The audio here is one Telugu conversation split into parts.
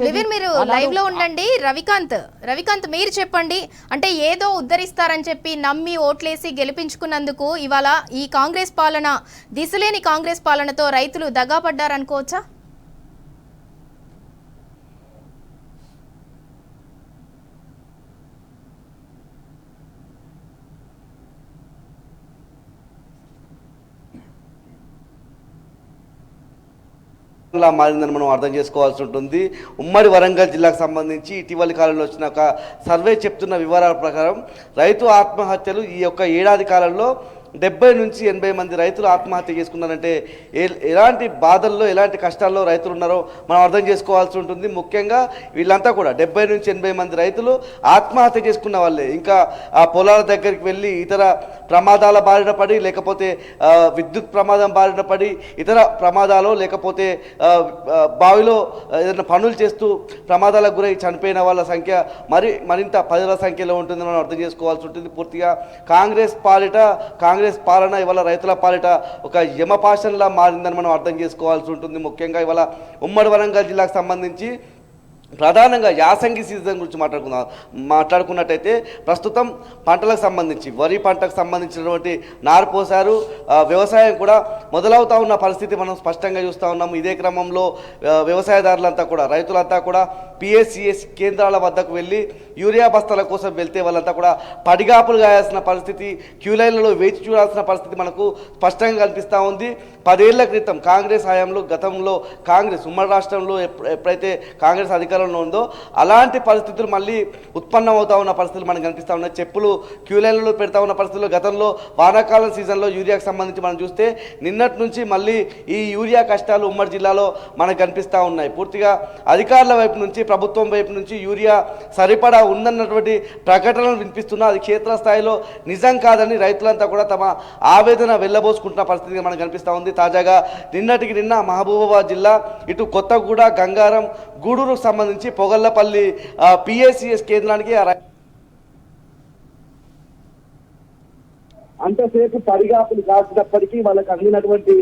లివిన్ మీరు లైవ్ లో ఉండండి. రవికాంత్ మీరు చెప్పండి. అంటే ఏదో ఉద్ధరిస్తారని చెప్పి నమ్మి ఓట్లేసి గెలిపించుకున్నందుకు ఇవాళ ఈ కాంగ్రెస్ పాలన దిశలేని కాంగ్రెస్ పాలనతో రైతులు దగాపడ్డారనుకోవచ్చా? మారిందని మనం అర్థం చేసుకోవాల్సి ఉంటుంది. ఉమ్మడి వరంగల్ జిల్లాకు సంబంధించి ఇటీవలి కాలంలో వచ్చిన ఒక సర్వే చెప్తున్న వివరాల ప్రకారం రైతు ఆత్మహత్యలు ఈ యొక్క ఏడాది కాలంలో 70 నుంచి 80 మంది రైతులు ఆత్మహత్య చేసుకున్నారంటే ఎలాంటి బాధల్లో ఎలాంటి కష్టాల్లో రైతులు ఉన్నారో మనం అర్థం చేసుకోవాల్సి ఉంటుంది. ముఖ్యంగా వీళ్ళంతా కూడా 70 నుంచి 80 మంది రైతులు ఆత్మహత్య చేసుకున్న వాళ్ళే. ఇంకా ఆ పొలాల దగ్గరికి వెళ్ళి ఇతర ప్రమాదాల బారిన పడి, లేకపోతే విద్యుత్ ప్రమాదం బారిన పడి, ఇతర ప్రమాదాలు, లేకపోతే బావిలో ఏదైనా పనులు చేస్తూ ప్రమాదాలకు గురై చనిపోయిన వాళ్ళ సంఖ్య మరింత పదుల సంఖ్యలో ఉంటుందని మనం అర్థం చేసుకోవాల్సి ఉంటుంది. పూర్తిగా కాంగ్రెస్ పాలన ఇవాళ రైతుల పాలిట ఒక యమపాశంలా మారిందని మనం అర్థం చేసుకోవాల్సి ఉంటుంది. ముఖ్యంగా ఇవాళ ఉమ్మడి వరంగల్ జిల్లాకు సంబంధించి ప్రధానంగా యాసంగి సీజన్ గురించి మాట్లాడుకున్నట్టయితే ప్రస్తుతం పంటలకు సంబంధించి వరి పంటకు సంబంధించినటువంటి నారు పోసారు. వ్యవసాయం కూడా మొదలవుతా ఉన్న పరిస్థితి మనం స్పష్టంగా చూస్తూ ఉన్నాము. ఇదే క్రమంలో వ్యవసాయదారులంతా కూడా రైతులంతా కూడా పిఎస్సిఎస్ కేంద్రాల వద్దకు వెళ్ళి యూరియా బస్తాల కోసం వెళ్తే వాళ్ళంతా కూడా పడిగాపులు గాయాల్సిన పరిస్థితి, క్యూలైన్లలో వేచి చూడాల్సిన పరిస్థితి మనకు స్పష్టంగా కనిపిస్తూ ఉంది. 10 ఏళ్ల క్రితం కాంగ్రెస్ హయాంలో, గతంలో కాంగ్రెస్ ఉమ్మడి రాష్ట్రంలో ఎప్పుడైతే కాంగ్రెస్ అధికారంలో ఉందో అలాంటి పరిస్థితులు మళ్ళీ ఉత్పన్నమవుతా ఉన్న పరిస్థితులు మనకు కనిపిస్తూ ఉన్నాయి. చెప్పులు క్యూలైన్లలో పెడతా ఉన్న పరిస్థితుల్లో గతంలో వానాకాలం సీజన్లో యూరియాకు సంబంధించి మనం చూస్తే నిన్నటి నుంచి మళ్ళీ ఈ యూరియా కష్టాలు ఉమ్మడి జిల్లాలో మనకు కనిపిస్తూ ఉన్నాయి. పూర్తిగా అధికారుల వైపు నుంచి, ప్రభుత్వం వైపు నుంచి యూరియా సరిపడా ఉందన్నటువంటి ప్రకటనలు వినిపిస్తున్నా అది క్షేత్రస్థాయిలో నిజం కాదని రైతులంతా కూడా తమ ఆవేదన వెళ్ళబోసుకుంటున్న పరిస్థితిగా మనకు కనిపిస్తూ ఉంది. తాజాగా నిన్నటికి నిన్న మహబూబాబాద్ జిల్లా ఇటు కొత్తగూడ, గంగారం, గూడూరుకు సంబంధించి పొగళ్లపల్లి పిఎస్సిఎస్ కేంద్రానికి అంతసేపు పడిగాపులు కాసినప్పటికీ వాళ్ళకి అందినటువంటి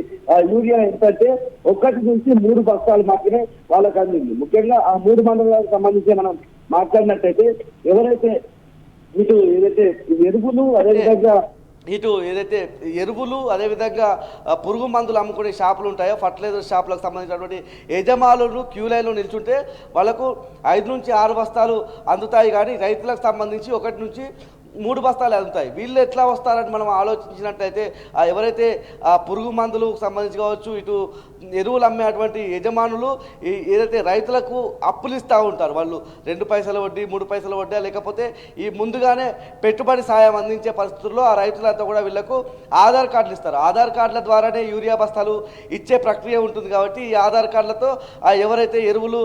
యూరియా ఎంతంటే 1 నుంచి 3 బస్తాలు మాత్రమే వాళ్ళకి అందింది. ముఖ్యంగా ఆ 3 మండలాలకు సంబంధించి మనం మాట్లాడినట్టయితే ఏదైతే ఎరువులు అదేవిధంగా పురుగు మందులు అమ్ముకునే షాపులు ఉంటాయో, ఫర్టిలైజర్ షాపులకు సంబంధించినటువంటి యజమానులు క్యూలైన్లో నిల్చుంటే వాళ్ళకు 5 నుంచి 6 బస్తాలు అందుతాయి. కానీ రైతులకు సంబంధించి 1 నుంచి 3 బస్తాలు అందుతాయి. వీళ్ళు ఎట్లా వస్తారని మనం ఆలోచించినట్లయితే ఎవరైతే పురుగు మందులకు సంబంధించి కావచ్చు, ఇటు ఎరువులు అమ్మేటువంటి యజమానులు ఏదైతే రైతులకు అప్పులు ఇస్తూ ఉంటారు, వాళ్ళు 2 పైసల వడ్డీ, 3 పైసల వడ్డీ, లేకపోతే ఈ ముందుగానే పెట్టుబడి సాయం అందించే పరిస్థితుల్లో ఆ రైతులంతా కూడా వీళ్ళకు ఆధార్ కార్డులు ఇస్తారు. ఆధార్ కార్డుల ద్వారానే యూరియా బస్తాలు ఇచ్చే ప్రక్రియ ఉంటుంది. కాబట్టి ఈ ఆధార్ కార్డులతో ఎవరైతే ఎరువులు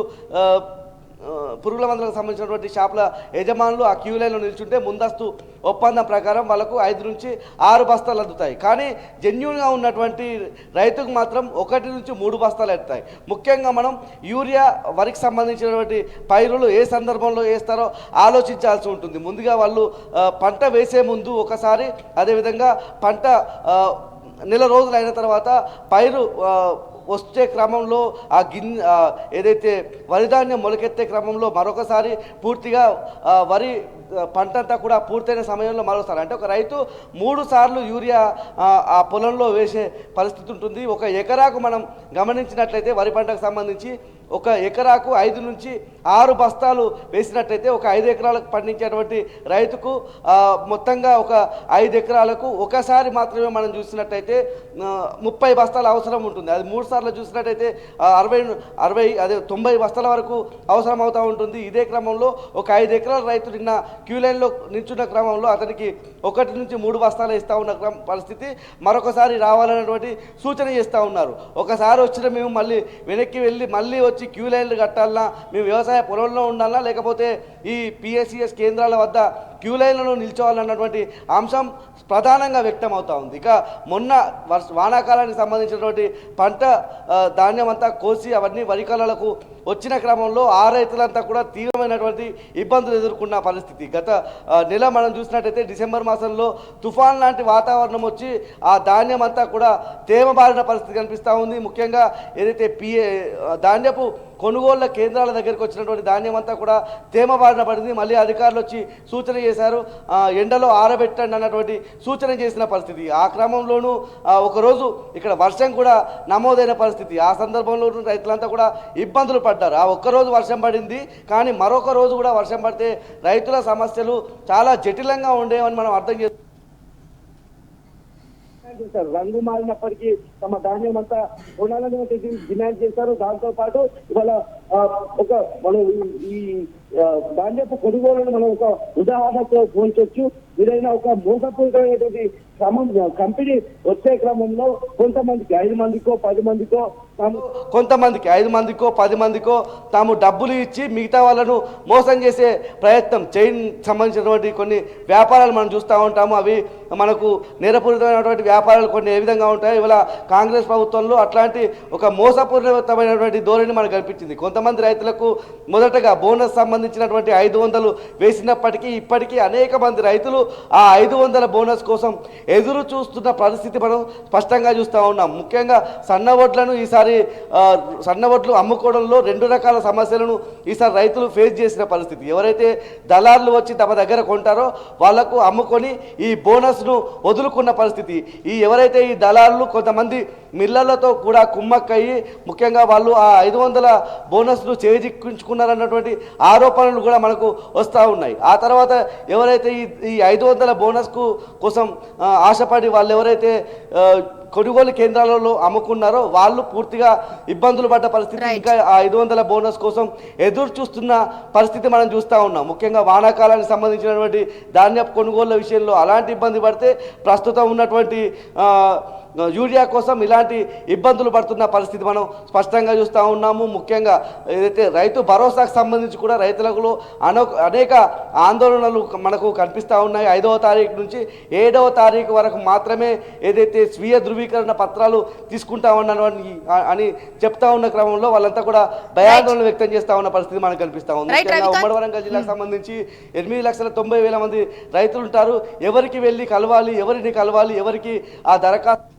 పురుగుల మందులకు సంబంధించినటువంటి షాపుల యజమానులు ఆ క్యూ లైన్లో నిల్చుంటే ముందస్తు ఒప్పందం ప్రకారం వాళ్ళకు 5 నుంచి 6 బస్తాలు అందుతాయి. కానీ జెన్యూన్గా ఉన్నటువంటి రైతుకు మాత్రం 1 నుంచి 3 బస్తాలు ఎత్తాయి. ముఖ్యంగా మనం యూరియా వరికి సంబంధించినటువంటి పైరులు ఏ సందర్భంలో వేస్తారో ఆలోచించాల్సి ఉంటుంది. ముందుగా వాళ్ళు పంట వేసే ముందు ఒకసారి, అదేవిధంగా పంట నెల రోజులు అయిన తర్వాత పైరు వచ్చే క్రమంలో ఏదైతే వరిధాన్యం మొలకెత్తే క్రమంలో మరొకసారి పూర్తిగా వరి పంట అంతా కూడా పూర్తయిన సమయంలో మరోసారి, అంటే ఒక రైతు 3 సార్లు యూరియా ఆ పొలంలో వేసే పరిస్థితి ఉంటుంది. 1 ఎకరాకు మనం గమనించినట్లయితే వరి పంటకు సంబంధించి 1 ఎకరాకు 5 నుంచి 6 బస్తాలు వేసినట్లయితే ఒక 5 ఎకరాలకు పండించేటువంటి రైతుకు మొత్తంగా ఒక 5 ఎకరాలకు ఒకసారి మాత్రమే మనం చూసినట్టయితే 30 బస్తాలు అవసరం ఉంటుంది. అది 3 సార్లు చూసినట్టయితే 90 బస్తాల వరకు అవసరం అవుతూ ఉంటుంది. ఇదే క్రమంలో ఒక 5 ఎకరాల రైతు నిన్న క్యూ లైన్లో నిల్చున్న క్రమంలో అతనికి 1 నుంచి 3 బస్తాలు ఇస్తూ ఉన్న పరిస్థితి మరొకసారి రావాలనేటువంటి సూచన చేస్తూ ఉన్నారు. ఒకసారి వచ్చిన మేము మళ్ళీ వెనక్కి వెళ్ళి మళ్ళీ వచ్చి క్యూ లైన్లు కట్టాలన్నా, మేము వ్యవసాయ పొలంలో ఉండాలన్నా, లేకపోతే ఈ పిఎస్సిఎస్ కేంద్రాల వద్ద క్యూ లైన్లను నిల్చోవాలన్నటువంటి అంశం ప్రధానంగా వ్యక్తం అవుతూ ఉంది. ఇక మొన్న వానాకాలానికి సంబంధించినటువంటి పంట ధాన్యం అంతా కోసి అవన్నీ వరికలలకు వచ్చిన క్రమంలో ఆ రైతులంతా కూడా తీవ్రమైనటువంటి ఇబ్బందులు ఎదుర్కొన్న పరిస్థితి. గత నెల మనం చూసినట్టయితే డిసెంబర్ మాసంలో తుఫాన్ లాంటి వాతావరణం వచ్చి ఆ ధాన్యం అంతా కూడా తేమ బారిన పరిస్థితి కనిపిస్తూ ఉంది. ముఖ్యంగా ఏదైతే ధాన్యపు కొనుగోళ్ల కేంద్రాల దగ్గరికి వచ్చినటువంటి ధాన్యం అంతా కూడా తేమ బారిన పడింది. మళ్ళీ అధికారులు వచ్చి సూచన చేశారు, ఎండలో ఆరబెట్టండి అన్నటువంటి సూచన చేసిన పరిస్థితి. ఆ క్రమంలోనూ ఒకరోజు ఇక్కడ వర్షం కూడా నమోదైన పరిస్థితి. ఆ సందర్భంలో రైతులంతా కూడా ఇబ్బందులు పడ్డారు. ఆ ఒక్కరోజు వర్షం పడింది, కానీ మరొక రోజు కూడా వర్షం పడితే రైతుల సమస్యలు చాలా జటిలంగా ఉండేవని మనం అర్థం చేస్తాం. రంగు మారినప్పటికీ తమ ధాన్యం అంతా కొనాలని డిమాండ్ చేశారు. దాంతో పాటు ఇవాళ ఒక మనం ఈ ధాన్యపు కొనుగోలను మనం ఒక ఉదాహరణతో పోల్చొచ్చు. ఏదైనా ఒక మోసపూరితమైనటువంటి కంపెనీ వచ్చే క్రమంలో కొంతమందికి 5 మందికో 10 మందికో కొంతమందికి 5 మందికో 10 మందికో తాము డబ్బులు ఇచ్చి మిగతా వాళ్ళను మోసం చేసే ప్రయత్నం, చైన్ సంబంధించినటువంటి కొన్ని వ్యాపారాలు మనం చూస్తూ ఉంటాము. అవి మనకు నేరపూరితమైనటువంటి వ్యాపారాలు కొన్ని ఏ విధంగా ఉంటాయి. ఇవాళ కాంగ్రెస్ ప్రభుత్వంలో అట్లాంటి ఒక మోసపూరితమైనటువంటి ధోరణి మనకు కనిపించింది. కొంతమంది రైతులకు మొదటగా బోనస్ సంబంధించినటువంటి 500 వేసినప్పటికీ ఇప్పటికీ అనేక మంది రైతులు ఆ 500 బోనస్ కోసం ఎదురు చూస్తున్న పరిస్థితి మనం స్పష్టంగా చూస్తూ ఉన్నాం. ముఖ్యంగా సన్న వడ్లను ఈసారి సన్న వడ్లు అమ్ముకోవడంలో 2 రకాల సమస్యలను ఈసారి రైతులు ఫేస్ చేసిన పరిస్థితి. ఎవరైతే దళారులు వచ్చి తమ దగ్గర కొంటారో వాళ్లకు అమ్ముకొని ఈ బోనస్ను వదులుకున్న పరిస్థితి. ఎవరైతే ఈ దళారులు కొంతమంది మిల్లర్లతో కూడా కుమ్మక్కయ్యి ముఖ్యంగా వాళ్ళు ఆ 500 బోనస్ను చేజిక్కించుకున్నారన్నటువంటి ఆరోపణలు కూడా మనకు వస్తూ ఉన్నాయి. ఆ తర్వాత ఎవరైతే ఈ 500 బోనస్కు కోసం ఆశపడి వాళ్ళు ఎవరైతే కొనుగోలు కేంద్రాలలో అమ్ముకున్నారో వాళ్ళు పూర్తిగా ఇబ్బందులు పడ్డ పరిస్థితి. ఇంకా ఆ 500 బోనస్ కోసం ఎదురు చూస్తున్న పరిస్థితి మనం చూస్తూ ఉన్నాం. ముఖ్యంగా వానాకాలానికి సంబంధించినటువంటి ధాన్యపు కొనుగోళ్ల విషయంలో అలాంటి ఇబ్బంది పడితే ప్రస్తుతం ఉన్నటువంటి యూరియా కోసం ఇలాంటి ఇబ్బందులు పడుతున్న పరిస్థితి మనం స్పష్టంగా చూస్తూ ఉన్నాము. ముఖ్యంగా ఏదైతే రైతు భరోసాకు సంబంధించి కూడా రైతులకు అనేక ఆందోళనలు మనకు కనిపిస్తూ ఉన్నాయి. 5వ తారీఖు నుంచి 7వ తారీఖు వరకు మాత్రమే ఏదైతే స్వీయ ధృవీకరణ పత్రాలు తీసుకుంటా ఉన్నాను అని చెప్తా ఉన్న క్రమంలో వాళ్ళంతా కూడా భయాందోళన వ్యక్తం చేస్తా ఉన్న పరిస్థితి మనకు కనిపిస్తా ఉంది. ముఖ్యంగా ఉమ్మడి వరంగల్ జిల్లాకు సంబంధించి 8,90,000 మంది రైతులు ఉంటారు. ఎవరికి వెళ్ళి కలవాలి, ఎవరిని కలవాలి, ఎవరికి ఆ దరఖాస్తు